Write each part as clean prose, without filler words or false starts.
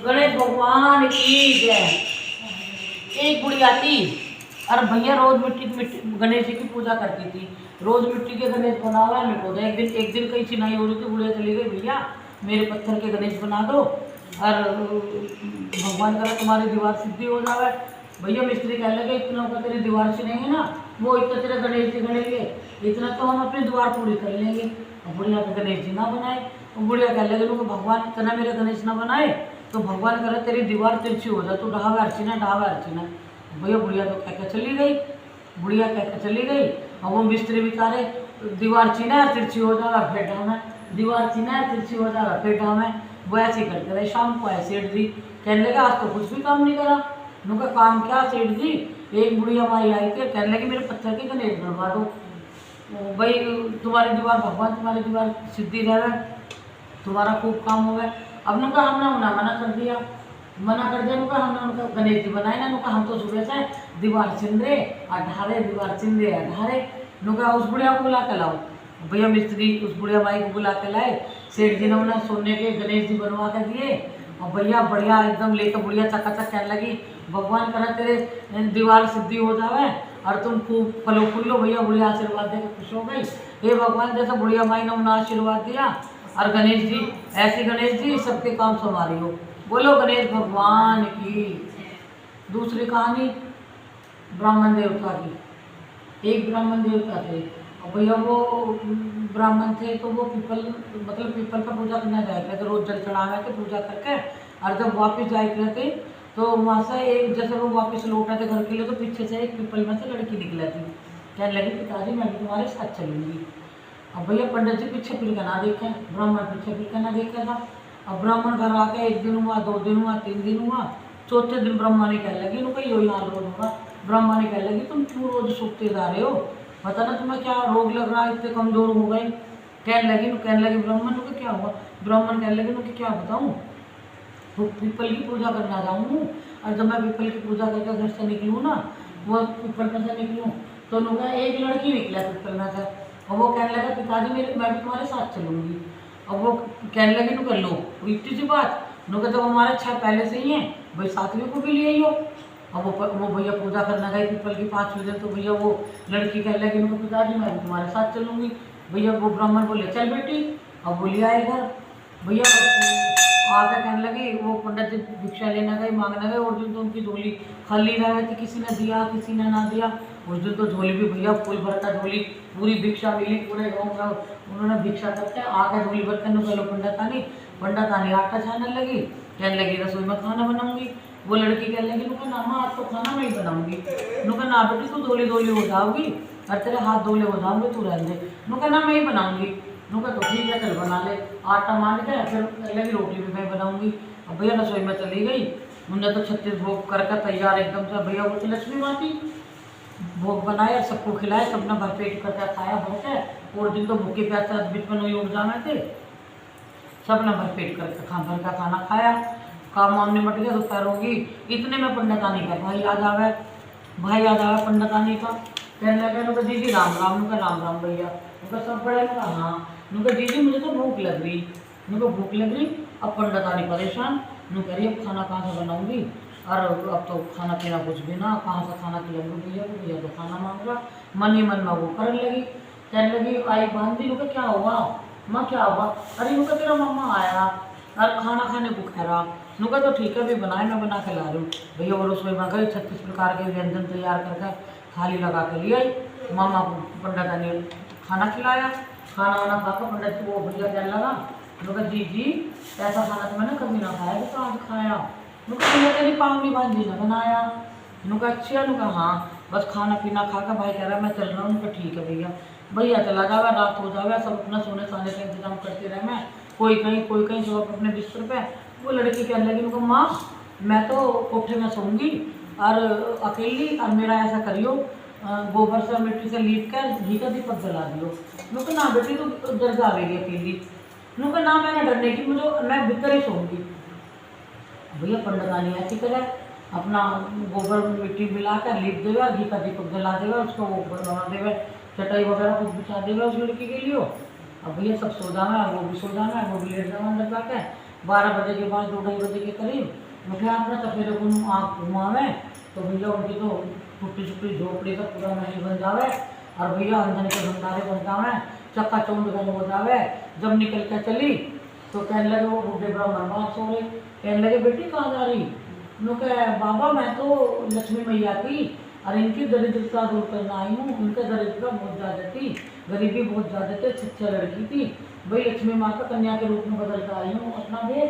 गणेश भगवान की जय। एक बुढ़िया थी और भैया रोज मिट्टी गणेश जी की पूजा करती थी। रोज मिट्टी के गणेश बनावा मेरे को। एक दिन कहीं चिनाई हो रही थी, बुढ़िया चली गई, भैया मेरे पत्थर के गणेश बना दो और भगवान करा तुम्हारी दीवार सिद्धि हो जावे। भैया मिस्त्री कहने लगे इतना का तेरी दीवार चिनेंगे ना, वो इतना तेरे गणेश जी गणेंगे, इतना तो हम अपनी दीवार पूरी कर लेंगे। और बुढ़िया के गणेश जी ना बनाए। और बुढ़िया कहने लगे भगवान इतना मेरे गणेश ना बनाए तो भगवान करे तेरी दीवार तिरछी हो जाए, तो ढावे अर्चना ढावे अर्चना। भैया बुढ़िया तो कह के चली गई, बुढ़िया कह के चली गई। और वो मिस्त्री बेचारे दीवार चीना तिरछी हो जाएगा फिर ढावे, दीवार चीना तिरछी हो जाएगा फिर ढावे। वो ऐसे ही करते रहे। शाम को आए सेठ जी, कहने लगे आज तो कुछ भी काम नहीं करा। उनका काम क्या सेठ जी, एक बुढ़िया माई आई थी, कहने लगी मेरे पत्थर के गणेश बनवा दो भाई, तुम्हारी दीवार भगवान तुम्हारी दीवार सिद्धि रहे, तुम्हारा खूब काम हो गया। अब उनका हमने उन्हें मना कर दिया, उनका हमने उनका गणेश जी बनाए ना, उनका हम तो सुबह से दीवार चिंदे अठारे दीवार चिंदे अठारे। उनका उस बुढ़िया को बुला के लाओ। भैया मिस्त्री उस बुढ़िया माई को बुला के लाए। सेठ जी ने उन्हें सोने के गणेश जी बनवा के दिए। और भैया बढ़िया एकदम लेकर बुढ़िया चकाचक कहने लगी भगवान करा तेरे दीवार सिद्धि हो जावे और तुम खूब फलो फूलो। भैया बुढ़िया आशीर्वाद देकर खुश हो गई। हे भगवान जैसा बुढ़िया माई ने उन्हें आशीर्वाद दिया और गणेश जी ऐसे गणेश जी सबके काम संवारी हो। बोलो गणेश भगवान की। दूसरी कहानी ब्राह्मण देवता की। एक ब्राह्मण देवता थे और भैया वो ब्राह्मण थे तो वो पीपल का पूजा करना जाए थे, तो रोज जल चढ़ावे थे पूजा करके। और जब वापस जाए थे तो वहाँ से एक जैसे वो वापस लौट रहे थे घर के लिए, तो पीछे से एक पीपल में से लड़की निकला थी। कहने लगी पिताजी मैं भी तुम्हारे साथ चलूँगी। अब भैया पंडित जी पीछे फिर के ना देखे, ब्राह्मण पीछे फिर के ना देखे था। अब ब्राह्मण घर आके एक दिन हुआ, 2 दिन हुआ, 3 दिन हुआ, चौथे दिन ब्रह्मा ने कहने लगी उनका यही हाल रोज होगा। ब्रह्मा ने कहने लगी तुम क्यों रोज सूखते जा रहे हो, पता ना तुम्हें क्या रोग लग रहा है, इतने कमजोर हो गए। कहने लगी ब्राह्मण को क्या हुआ। ब्राह्मण कहने लगे उनके क्या बताऊँ, तो पीपल की पूजा करना जाऊँ और जब मैं पीपल की पूजा करके घर से निकलूँ ना, वो पीपल में से निकलूँ तो उन्होंने एक लड़की निकला पीपल में से। और वो कहने लगा पिताजी मैं भी तुम्हारे साथ चलूँगी। और वो कहने लगे नु कर लो इतनी सी बात नु जब हमारे 6 पहले से ही हैं भाई 7वीं को भी लिए ही हो। अब वो भैया पूजा करना गए पीपल की 5वीं दिन, तो भैया वो लड़की कहने लगी उनको पिताजी मैं भी तुम्हारे साथ चलूँगी। भैया वो ब्राह्मण बोले चल बेटी। अब वो ले आए घर। भैया आकर कहने लगी वो पंडित जी भिक्षा लेना गए मांगने गए, उस दिन तो उनकी झोली खाली रह थी, किसी ने दिया किसी ने ना दिया। उस दिन तो झोली भी भैया फुल भरता झोली पूरी भिक्षा मिली पूरे गाँव में। उन्होंने भिक्षा करते आकर झोली भरते न चलो पंडित आनी आटा छानने लगी। कहने लगी रसोई में खाना बनाऊंगी। वो लड़की कहने लगी नुका ना माँ आज तो खाना मैं ही बनाऊंगी। नुका ना बेटी तू धोली धोली हो जाओगी और तेरे हाथ धोले हो जाओगे तू रहने दे। नुका ना मैं ही बनाऊंगी। नुका तो ठीक है चल बना ले। आटा मान के फिर लगी रोटी भी मैं बनाऊंगी। अब भैया रसोई में चली गई। उन्होंने तो 36 भोग करके तैयार एकदम से। भैया वो तो लक्ष्मी माँ थी, भोग बनाए और सबको खिलाए, सबने भरपेट करके खाया भर के। और दिन तो भूखे प्यासे बीच में उठ जाने थे, सबने भरपेट करके भर का खाना खाया। काम वाम निपट गया दोपहर होगी। इतने में पंडितानी का भाई आ जावे पंडितानी का। कहने लगे उनका दीदी राम राम। उनका राम राम भैया। उनका सब बड़े का हाँ। उनका दीदी मुझे तो भूख लग रही। अब पंडितानी परेशान नु कह रही अब खाना कहाँ से बनाऊंगी और अब तो खाना पीना कुछ भी ना, कहाँ से खाना खिलाऊंगी भैया को। भैया तो खाना मांग रहा। मन ही मन में वो करने लगी। कहने लगी आई बांधी उनका क्या हुआ माँ क्या हुआ। अरे उनका तेरा मामा आया और खाना खाने को कह रहा। नुका तो ठीक है भी बनाए मैं बना के ला रही हूँ। भैया वो रसोई में गई 36 प्रकार के व्यंजन तैयार करके थाली लगा के ले आई। मामा को पंडित ने खाना खिलाया। खाना वाना खाकर पंडित वो भैया कहने लगा नुका जी ऐसा खाना तो मैंने कभी ना खाया तो आज खाया। नुका भैया तेरी पावनी भांजी ने बनाया। नुका अच्छा नुका हाँ बस खाना पीना खाकर भाई कह रहा मैं चल रहा हूँ। नुका ठीक है भैया चला जावे रात हो जावे सब अपना सोने साने का इंतजाम करते रहे। मैं कोई कहीं सब अपने बिस्तर पे। वो लड़की कहने लगी उनको माँ मैं तो कोठे में सोऊंगी और अकेली और मेरा ऐसा करियो गोबर से मिट्टी से लीप कर घी का दीपक जला दियो। नुका ना बेटी तू डर जावेगी अकेली। नुका ना मैंने डरने की मुझे मैं भीतर ही सोऊंगी। भैया पंडितानी ऐसी करे अपना गोबर मिट्टी मिला कर लीप देवे घी का दीपक जला देवे उसको वो बना देवे चटाई वगैरह कुछ बिछा देगा उस लड़की के लिए। अब भैया सब सो जाना है वो भी सो जाना है वो भी लेट जाना अंदर जाके। 12 बजे के बाद 2-2:30 बजे के करीब मुझे अपना तपेरे को आँख घुमावे तो भैया उनकी तो टूटी छुट्टी झोपड़ी का पूरा महल बन जावे और भैया अंदर के भंडारे बन जावे चक्का चौंध गल हो जावे। जब निकल के चली तो कहने लगे वो बूढ़े ब्राह्मण बात सो रहे, कहने लगे बेटी कहाँ जा रही? नो कहे बाबा मैं तो लक्ष्मी मैया की और इनकी दरिद्रता दूर करना आई हूँ। उनका दरिद्रता बहुत ज़्यादा थी, गरीबी बहुत ज़्यादा थी, शिक्षा लड़की थी, भाई लक्ष्मी माँ का कन्या के रूप में बदल कर आई हूँ अपना भेज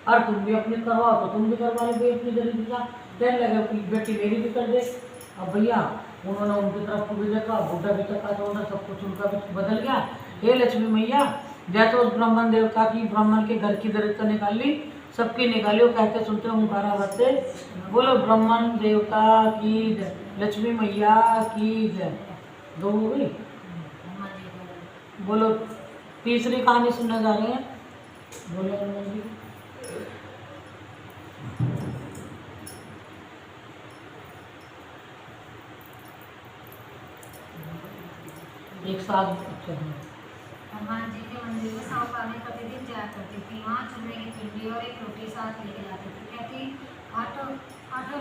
और तुम भी अपनी करवाओ तो तुम भी करवा लो अपनी दरिद्रता। कहने लगे बेटी मेरी भी कर दे। अब भैया उन्होंने उनकी तरफ को भी देखा, बूढ़ा भी तका तो सब कुछ उनका भी बदल गया। हे लक्ष्मी मैया जैसे उस ब्राह्मण देवता की ब्राह्मण के घर की दरिद्रता निकाली सबकी निकाली। वो कहते सुनते ओंकारा भरते बोलो ब्राह्मण देवता की जय, लक्ष्मी मैया की जय। दो हो गई। बोलो तीसरी कहानी सुनने जा रहे हैं। बोलो हनुमान जी। एक साथ अच्छा है। हनुमान जी के मंदिर में सांप आने प्रतिदिन जाया करती थी। वहाँ चूल्हे की पिंडी और एक रोटी साथ लेके जाती थी। कहती आटो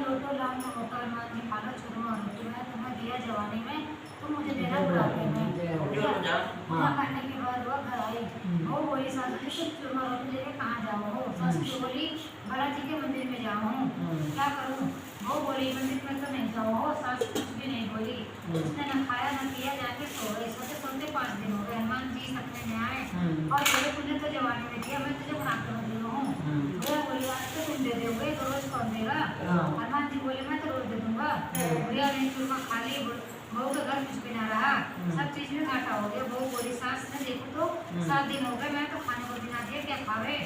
लोटो लाम होकर हनुमान जी खाना छोड़ो रोटी में तुम्हें दिया जवानी में तुम मुझे देना बुढ़ापे में। पूजा करने के बाद वह घर आई। वो बोली सासू जी कुछ चूरमा रोटी लेके कहाँ जाओ हो? सासू जी बोली बालाजी के मंदिर में जाओ हूँ, क्या करूँ? वो बोली मंदिर में तो नहीं जाओ हो। सास कुछ भी नहीं बोली, उसने न खाया न पिया, जाके सो गई। सोते सोते 5 दिन हो गए। हनुमान जी सपने में आए और बोले तुमने तो जवानी में दिया, मैं तुझे बना के बदल हूँ। भैया बोली आज तो तुम दे दोगे तो रोज कौन देगा? हनुमान जी बोले मैं तो रोज दे दूंगा। भैया ने चूरमा खा ली, बहू का घर कुछ भी ना रहा, सब चीज में घाटा हो गया। बहू बोली सास ने देखो तो 7 दिन हो गए मैं तो खाने को बिना दिए क्या खावे?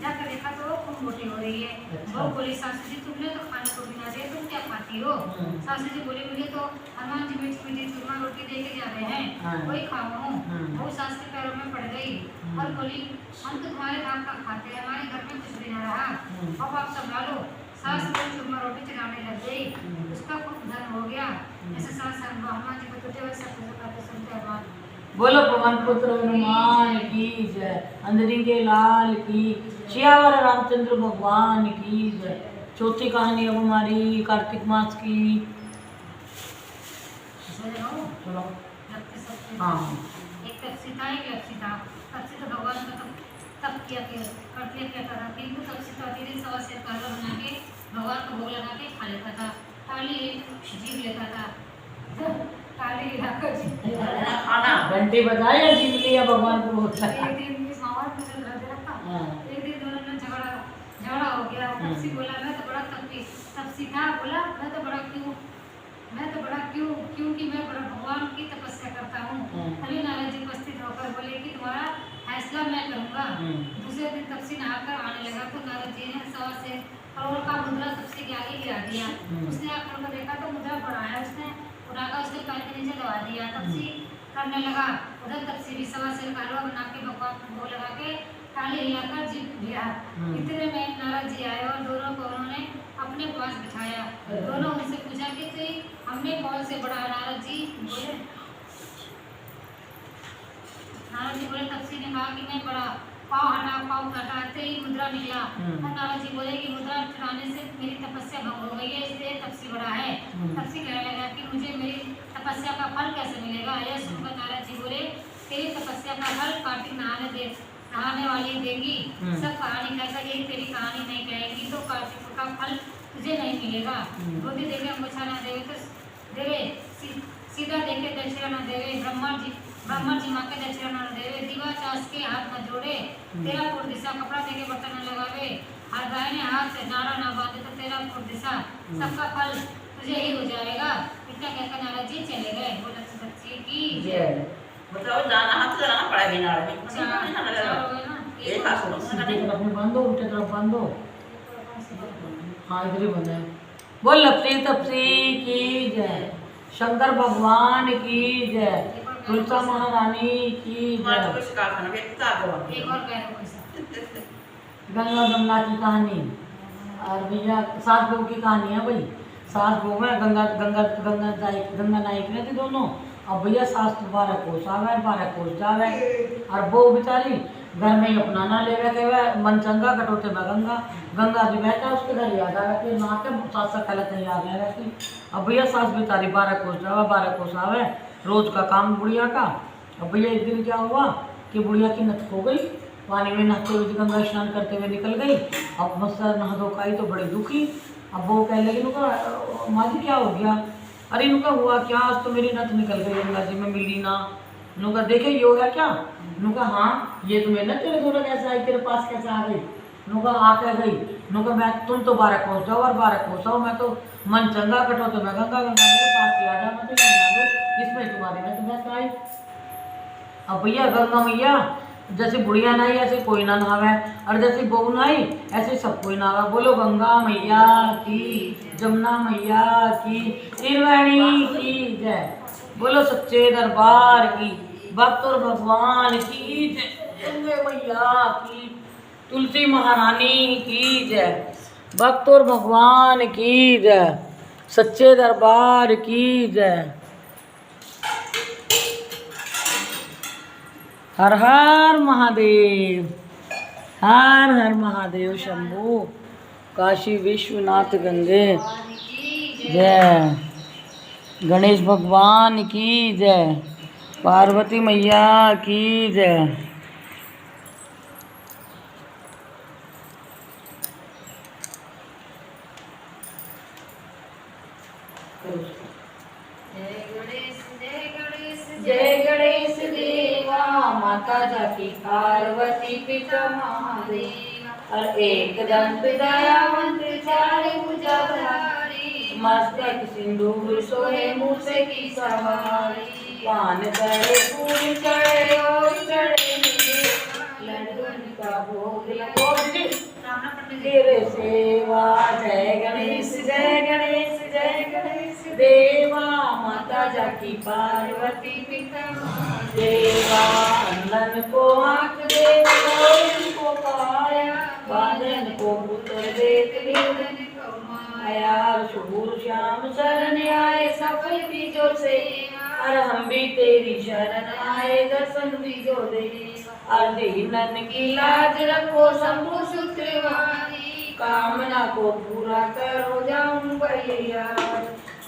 जाकर देखा तो खूब मोटी हो रही है। बहू बोली सासू जी तुमने तो खाने को बिना दिए तुम क्या खाती हो? सासू जी बोली मुझे तो हनुमान जी मीठी मीठी चूरमा रोटी दे के जा रहे हैं, वही खाऊं हूँ। बहू सास के पैरों में पड़ गई और बोली हम तो तुम्हारे काम का खाते हैं, हमारे घर में कुछ भी ना रहा, अब आप संभालो। सास को चूरमा रोटी चलाने लग गई, उसका खूब धन हो गया। ऐसे सास हनुमान जी को तुझे वैसे सुनते हनुमान। बोलो पवन पुत्र हनुमान की जय, अंजनी के लाल की, सियावर रामचंद्र भगवान की जय। चौथी कहानी अब हमारी कार्तिक मास की। चलो हाँ। एक तपस्विता एक लक्षिता। तपस्विता भगवान का तप किया क्या था, किंतु तपस्विता दिन सवा से काला बना के भगवान को भोग लगा के खा लेता था। ताली जीव लेता था, ताली हिलाकर खाना घंटे बजाए या जीव लिया भगवान को होता है। एक दिन इस माहौल में चल रहा था। एक दिन दोनों में झगड़ा हो गया। तपसी बोला मैं तो बड़ा तपसी था, बोला मैं तो बड़ा क्योंकि मैं बड़ा भगवान की तपस्या करता हूँ। अली नारायण जी उपस्थित होकर बोले कि तुम्हारा फैसला मैं करूँगा। दूसरे दिन तपसी नहाकर आने लगा तो नारद जी ने 1.25 करोड़ का मुद्रा तपसी के आगे गिरा दिया। उसने आकर को देखा तो मुद्रा बढ़ाया, उसने उठाकर उसके पैर के नीचे दबा दिया। तपसी करने लगा, उधर तपसी भी 1.25 कालवा बना के भगवान को भोग लगा के ताली हिलाकर जीत लिया। इतने में नारद जी आए और दोनों को उन्होंने अपने पास बिठाया। दोनों उनसे पूछा कि हमने कौन से बड़ा? नारद जी बोले तपसी ने कहा कि मैं बड़ा। पाँव हटा, पाँव हटाते ही मुद्रा निकला। नारद जी बोले कि मुद्रा चढ़ाने से मेरी तपस्या भंग हो गई है, इसलिए तपसी बड़ा है। तपसी कहने लगा कि मुझे मेरी तपस्या का फल कैसे मिलेगा? यह सुनकर नारद जी बोले तेरी तपस्या का फल कार्तिक नहाने वाली देगी। सब कहानी कहकर यही तेरी कहानी नहीं कहेगी तो कार्तिक का फल तुझे नहीं मिलेगा। रोटी देवे अंगूछा न देवे तो देवे, सीधा देखे दक्षिणा न देवे, ब्रह्मा जी माँ के दक्षिणा न देवे, दीवा चास के हाथ न जोड़े, तेरा पूर्व दिशा कपड़ा देके बर्तन न लगावे, और दाहिने हाथ से नारा न बांधे तो तेरा पूर्व दिशा सबका फल तुझे ही हो जाएगा। इतना कहकर नारद जी चले गए। वो लक्ष्मी की जय। मतलब दाना हाथ से लगाना पड़ा बिना एक हाथ से सीधे तरफ में बांधो, उल्टे तरफ बांधो। हाँ इधर ही बंद है। बोल लपसी तपसी की जय, शंकर भगवान की जय, तुलसा महारानी की जय। गंगा जमुना की कहानी और भैया सास बहू की कहानी है भाई। सास बहू में गंगा नायक ने थी दोनों। अब भैया सास 12 कोस आवे 12 कोस जावे और बहू बेचारी घर में ही अपना ना ले बैठे हुए मन चंगा कटोते में गंगा गंगा जी बैठा उसके घर याद आ गया नहा के सास सा पहले कहीं आ गया रहती। अब भैया सास बेचारी 12 कोस जावा 12 कोस आवे रोज का काम बुढ़िया का। अब भैया एक दिन क्या हुआ कि बुढ़िया की नथ खो गई पानी में नहाते हुए गंगा स्नान करते हुए निकल गई। अब मस्तर नहा धो खाई तो बड़ी दुखी। अब वो कहने लगी नुका माँ जी क्या हो गया। अरे नुका हुआ क्या आज तो मेरी नथ निकल गई गंगा जी में मिली ना। नुका देखे ये हो गया क्या। नुका हाँ ये तो मेरी नथ तेरे थोड़ा कैसे आई तेरे पास कैसे आ गई। नुका आ क्या गई। नुका मैं तुम तो 12 कोस जाओ और 12 कोस आओ मैं तो मन चंगा कटो तो मैं गंगा गंगा मेरे पास ही आ जा मैं तो गंगा लो इसमें तुम्हारी नथ कैसे आई। अब भैया गंगा मैया जैसे बुढ़िया नहाई ऐसे कोई ना नहावे और जैसे बहू नहाई ऐसे सब कोई नहावा। बोलो गंगा मैया की जमुना मैया की त्रिवेणी की जय। बोलो सच्चे दरबार की भक्त और भगवान की जय। गंगे मैया की तुलसी महारानी की जय। भक्त और भगवान की जय सच्चे दरबार की जय। हर हर महादेव हर हर महादेव शंभू काशी विश्वनाथ गंगे जय। गणेश भगवान की जय पार्वती मैया की जय। जय गणेश देवा माता जाकी पार्वती पिता महादेव और एक दंत दयावंत चार भुजाधारी मस्तक सिंदूर सोहे मूसे की सवारी पान करे फूल चढ़े और चढ़े लड्डू का भोग लगो तेरे सेवा। जय गणेश देवा माता जाकी पार्वती पिता देवा। अंधन को आँख दे गौरन को पाया बांधन को पुत्र देत निर्धन को माया। शूर श्याम शरण आए सफल बीजों से और हम भी तेरी शरण आए दर्शन बीजों दे। और दीनन की लाज रखो शंभु सूत्रवारी कामना को पूरा करो जाऊं भैया।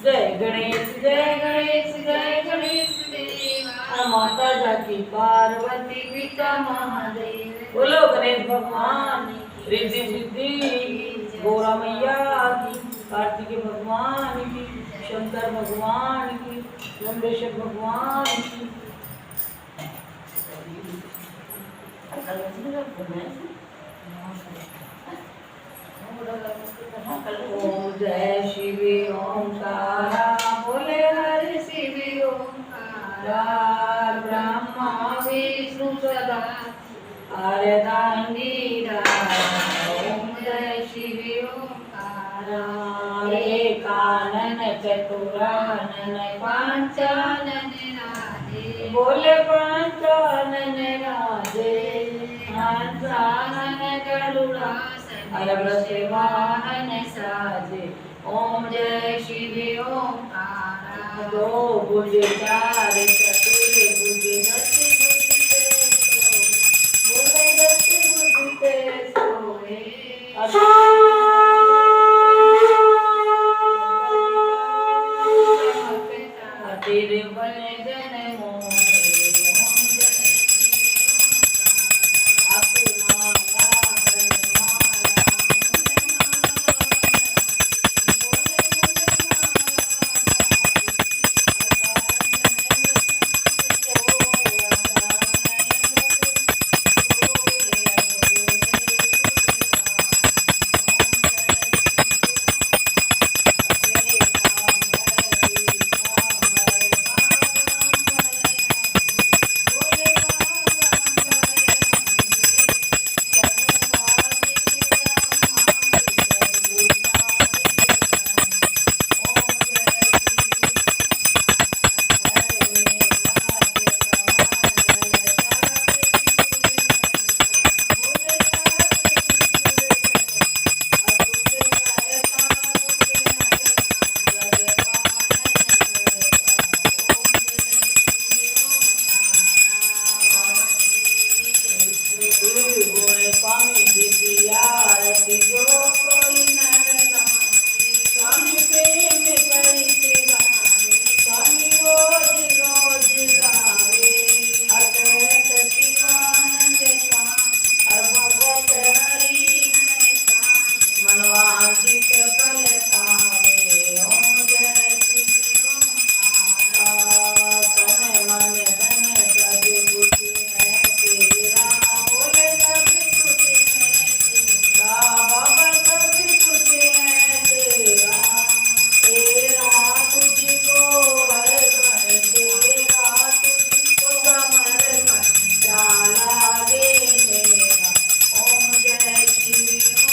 जय गणेश देवा माता जाकी पार्वती पिता महादेव। बोलो गणेश भगवान रिद्धि सिद्धि गौरा मैया की कार्तिकेय भगवान की शंकर भगवान की लंबेश्वर भगवान की। ओम जय शिवी ओंकारा बोले हरि शिवी ओंकारा ब्रह्मा विष्णु सदा आर्यदांगीरा। ओम जय शिवी ओंकारा एकानन चतुरानन पांचानन राधे बोले पांचानन राधे हंसानन गरुड़ा अरब से वाहन साजे। ओम जय शिवी ओंकारा दो भुज चार चतुर भुज दस भुज ते बोले 10 भुज ते सोए। तेरे बने जन मोहे जो कोई नर गावे स्वामी प्रेम कैसे गावे स्वामी रोज रोज गावे अटहट शिवानंद का और भगत हरि मनवांचित फल पावे ओम जय शिव ओम तन मन धन सब कुछ है तेरा बोले सब कुछ है तेरा बाबा सब कुछ है तेरा तेरा तुझको हर घर तेरा तुझको अमर कर डाला गे मेरा ओम जय शिव